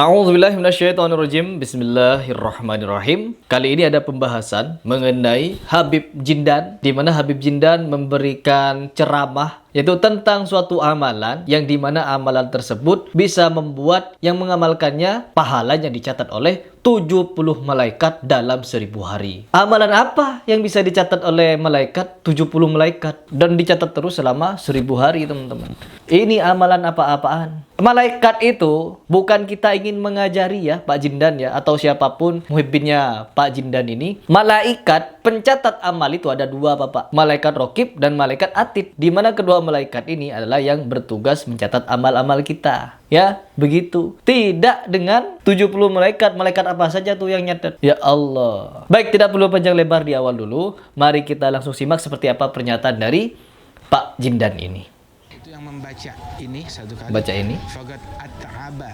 A'udzubillahi minasyaitonirrajim. Bismillahirrahmanirrahim. Kali ini ada pembahasan mengenai Habib Jindan, di mana Habib Jindan memberikan ceramah yaitu tentang suatu amalan yang dimana amalan tersebut bisa membuat yang mengamalkannya pahalanya dicatat oleh 70 malaikat dalam 1000 hari. Amalan apa yang bisa dicatat oleh malaikat? 70 malaikat dan dicatat terus selama 1000 hari, teman-teman. Ini amalan apa-apaan? Malaikat itu bukan kita ingin mengajari ya Pak Jindan ya, atau siapapun muhibbinnya Pak Jindan ini. Malaikat pencatat amal itu ada dua, Bapak. Malaikat Rokib dan malaikat Atid. Di mana kedua malaikat ini adalah yang bertugas mencatat amal-amal kita. Ya, begitu. Tidak dengan 70 malaikat. Malaikat apa saja tuh yang nyatet? Ya Allah. Baik, tidak perlu panjang lebar di awal dulu. Mari kita langsung simak seperti apa pernyataan dari Pak Jindan ini. Itu yang membaca ini satu kali. Baca ini. Fagat at-ta'aba.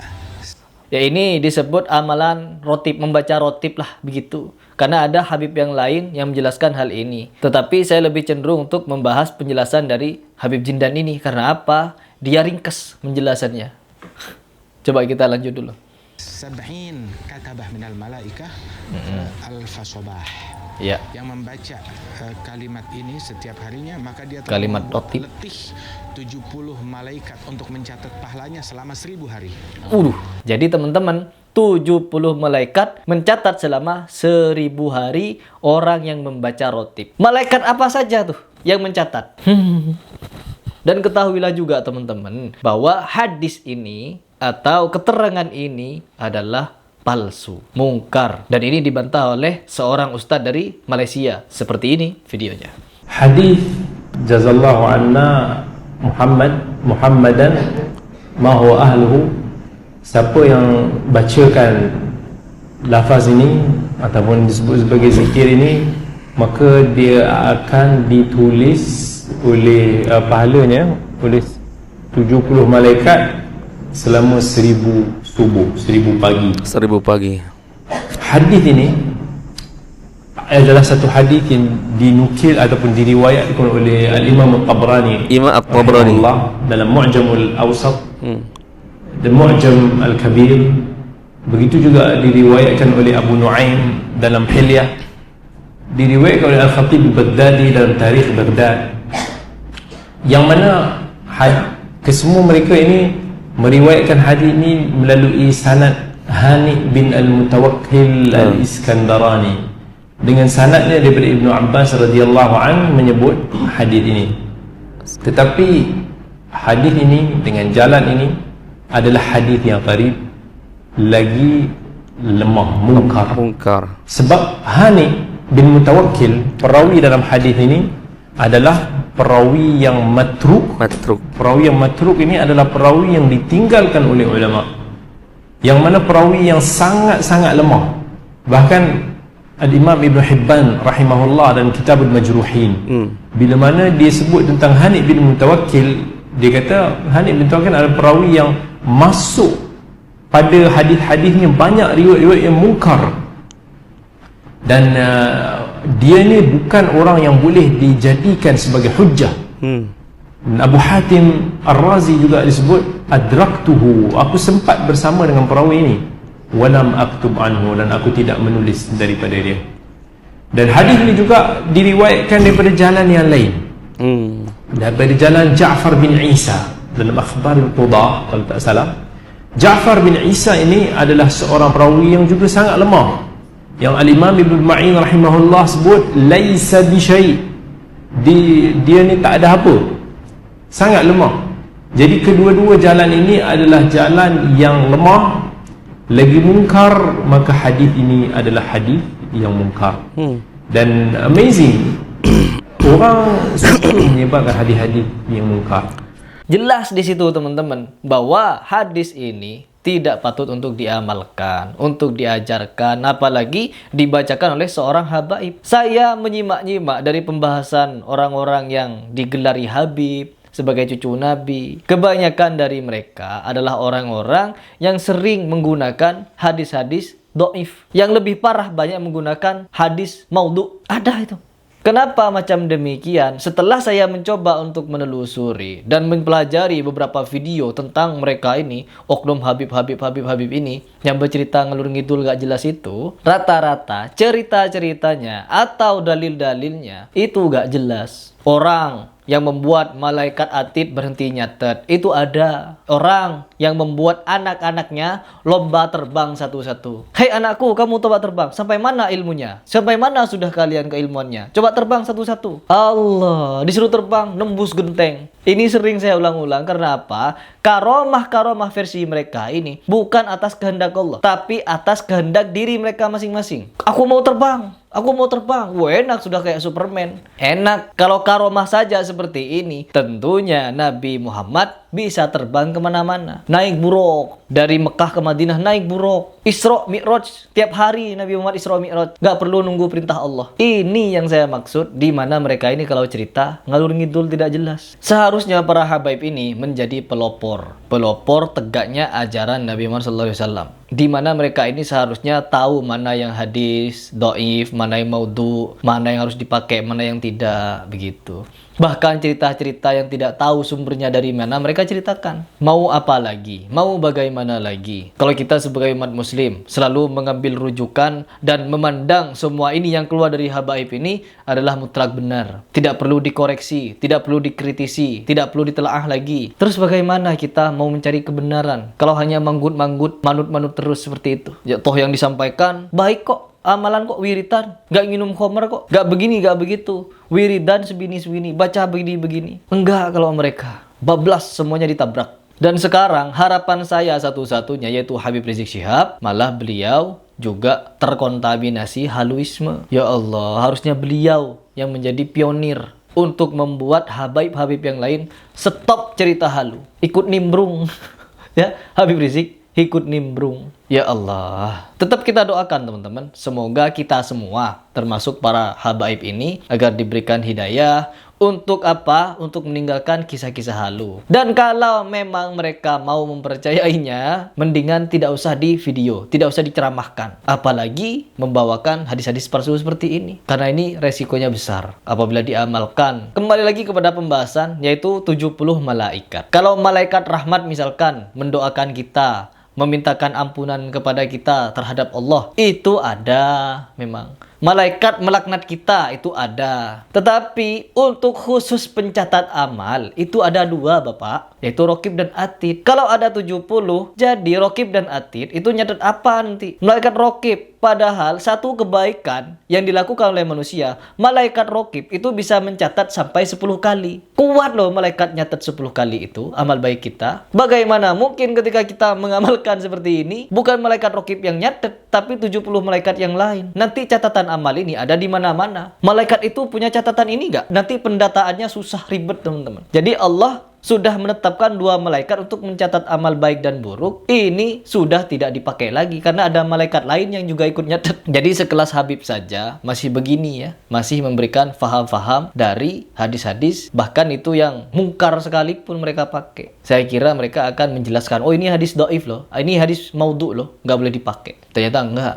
Ya, ini disebut amalan rotib, membaca rotib lah, begitu. Karena ada Habib yang lain yang menjelaskan hal ini. Tetapi saya lebih cenderung untuk membahas penjelasan dari Habib Jindan ini. Karena apa? Dia ringkas penjelasannya. Coba kita lanjut dulu. 70 katabah minal malaikah al-fasobah. Ya. Yang membaca kalimat ini setiap harinya, maka dia telah Kalimat membuat rotib. letih 70 malaikat untuk mencatat pahalanya selama 1000 hari. Jadi teman-teman, 70 malaikat mencatat selama 1000 hari orang yang membaca rotib. Malaikat apa saja tuh yang mencatat? Dan ketahuilah juga teman-teman bahwa hadis ini atau keterangan ini adalah palsu, mungkar. Dan ini dibantah oleh seorang ustadz dari Malaysia. Seperti ini videonya. Hadis jazallahu anna Muhammadan ma huwa ahluhu. Siapa yang bacakan lafaz ini ataupun disebut sebagai zikir ini, maka dia akan ditulis oleh pahalanya oleh 70 malaikat selama 1000 subuh, 1000 pagi. 1000 pagi. Hadis ini adalah satu hadis yang dinukil ataupun diriwayatkan oleh Al-Imam At-Tabrani. Imam At-Tabrani dalam Mu'jamul Awsat dan Mu'jam Al-Kabir. Begitu juga diriwayatkan oleh Abu Nuaim dalam Hilyah. Diriwayatkan oleh Al-Khatib Al-Baghdadi dalam Tarikh Baghdad. Yang mana kesemua mereka ini meriwayatkan hadis ini melalui sanad Hani bin Al-Mutawakkil Al-Iskandarani, dengan sanadnya daripada Ibnu Abbas radhiyallahu an menyebut hadis ini. Tetapi hadis ini dengan jalan ini adalah hadis yang gharib, lagi lemah, mungkar. Sebab Hani bin Mutawakkil, perawi dalam hadis ini adalah perawi yang matruk. Perawi yang matruk ini adalah perawi yang ditinggalkan oleh ulama, yang mana perawi yang sangat-sangat lemah. Bahkan Al-Imam Ibn Hibban rahimahullah dalam Kitabul Majruhin, bila mana dia sebut tentang Hani bin Mutawakkil, dia kata Hani bin Mutawakkil adalah perawi yang masuk pada hadis-hadisnya banyak riwayat-riwayat yang mungkar. Dan dia ni bukan orang yang boleh dijadikan sebagai hujjah. Abu Hatim Ar-Razi juga disebut adraktuhu, aku sempat bersama dengan perawi ini, walam aktub anhu, dan aku tidak menulis daripada dia. Dan hadis ini juga diriwayatkan daripada jalan yang lain, daripada jalan Ja'far bin Isa dalam Akhbar al-Qudah kalau tak salah. Ja'far bin Isa ini adalah seorang perawi yang juga sangat lemah, yang Al-Imam Ibn Ma'in rahimahullah sebut laisa bisyai, dia ni tak ada apa, sangat lemah. Jadi kedua-dua jalan ini adalah jalan yang lemah, lagi mungkar. Maka hadis ini adalah hadis yang mungkar. Dan amazing, orang suka menyebarkan hadis-hadis yang mungkar. Jelas di situ teman-teman bahwa hadis ini tidak patut untuk diamalkan, untuk diajarkan, apalagi dibacakan oleh seorang habaib. Saya menyimak-nyimak dari pembahasan orang-orang yang digelari Habib sebagai cucu Nabi. Kebanyakan dari mereka adalah orang-orang yang sering menggunakan hadis-hadis dhaif. Yang lebih parah, banyak menggunakan hadis maudhu. Ada itu. Kenapa macam demikian? Setelah saya mencoba untuk menelusuri dan mempelajari beberapa video tentang mereka ini, oknum Habib ini yang bercerita ngelur ngidul gak jelas itu, rata-rata cerita-ceritanya atau dalil-dalilnya itu gak jelas. Orang yang membuat malaikat atid berhenti nyatet itu ada. Orang yang membuat anak-anaknya lomba terbang satu-satu. Hei anakku, kamu coba terbang. Sampai mana ilmunya? Sampai mana sudah kalian keilmuannya? Coba terbang satu-satu. Allah, disuruh terbang nembus genteng. Ini sering saya ulang-ulang karena apa? Karomah versi mereka ini bukan atas kehendak Allah, tapi atas kehendak diri mereka masing-masing. Aku mau terbang. Wah, enak, sudah kayak Superman. Enak. Kalau karomah saja seperti ini, tentunya Nabi Muhammad bisa terbang kemana-mana. Naik buruk. Dari Mekah ke Madinah naik buruk. Isra Mi'raj. Tiap hari Nabi Muhammad Isra Mi'raj. Gak perlu nunggu perintah Allah. Ini yang saya maksud, di mana mereka ini kalau cerita ngalur ngidul tidak jelas. Seharusnya para habaib ini menjadi pelopor tegaknya ajaran Nabi Muhammad SAW. Di mana mereka ini seharusnya tahu mana yang hadis dhaif, mana yang maudhu, mana yang harus dipakai, mana yang tidak, begitu. Bahkan cerita-cerita yang tidak tahu sumbernya dari mana mereka ceritakan. Mau apa lagi? Mau bagaimana lagi? Kalau kita sebagai umat muslim selalu mengambil rujukan dan memandang semua ini yang keluar dari habaib ini adalah mutlak benar. Tidak perlu dikoreksi, tidak perlu dikritisi, tidak perlu ditelaah lagi. Terus bagaimana kita mau mencari kebenaran kalau hanya manggut-manggut, manut-manut terus seperti itu? Ya toh yang disampaikan baik kok. Amalan kok wiridan, gak minum khamar kok, gak begini, gak begitu. Wiridan sebini-sebini, baca begini-begini. Enggak kalau mereka. Bablas semuanya ditabrak. Dan sekarang harapan saya satu-satunya yaitu Habib Rizik Syihab, malah beliau juga terkontaminasi haluisme. Ya Allah, harusnya beliau yang menjadi pionir untuk membuat habaib-habib yang lain stop cerita halu. Ikut nimbrung. Ya, Habib Rizik ikut nimbrung. Ya Allah. Tetap kita doakan teman-teman. Semoga kita semua, termasuk para habaib ini, agar diberikan hidayah. Untuk apa? Untuk meninggalkan kisah-kisah halu. Dan kalau memang mereka mau mempercayainya, mendingan tidak usah di video, tidak usah diceramahkan. Apalagi membawakan hadis-hadis palsu seperti ini. Karena ini resikonya besar apabila diamalkan. Kembali lagi kepada pembahasan, yaitu 70 malaikat. Kalau malaikat rahmat misalkan mendoakan kita, memintakan ampunan kepada kita terhadap Allah, itu ada memang. Malaikat melaknat kita itu ada. Tetapi untuk khusus pencatat amal itu ada dua Bapak, yaitu Raqib dan Atid. Kalau ada 70, jadi Raqib dan Atid itu nyatet apa nanti? Malaikat Raqib. Padahal satu kebaikan yang dilakukan oleh manusia, malaikat Raqib itu bisa mencatat sampai 10 kali. Kuat loh malaikat nyatet 10 kali itu amal baik kita. Bagaimana mungkin ketika kita mengamalkan seperti ini, bukan malaikat Raqib yang nyatet, tapi 70 malaikat yang lain. Nanti catatan amal ini ada di mana-mana. Malaikat itu punya catatan ini nggak? Nanti pendataannya susah, ribet teman-teman. Jadi Allah sudah menetapkan dua malaikat untuk mencatat amal baik dan buruk. Ini sudah tidak dipakai lagi karena ada malaikat lain yang juga ikut nyatet. Jadi sekelas Habib saja masih begini ya, masih memberikan faham-faham dari hadis-hadis, bahkan itu yang mungkar sekalipun mereka pakai. Saya kira mereka akan menjelaskan, oh ini hadis dhaif loh, ini hadis maudhu loh, nggak boleh dipakai. Ternyata enggak.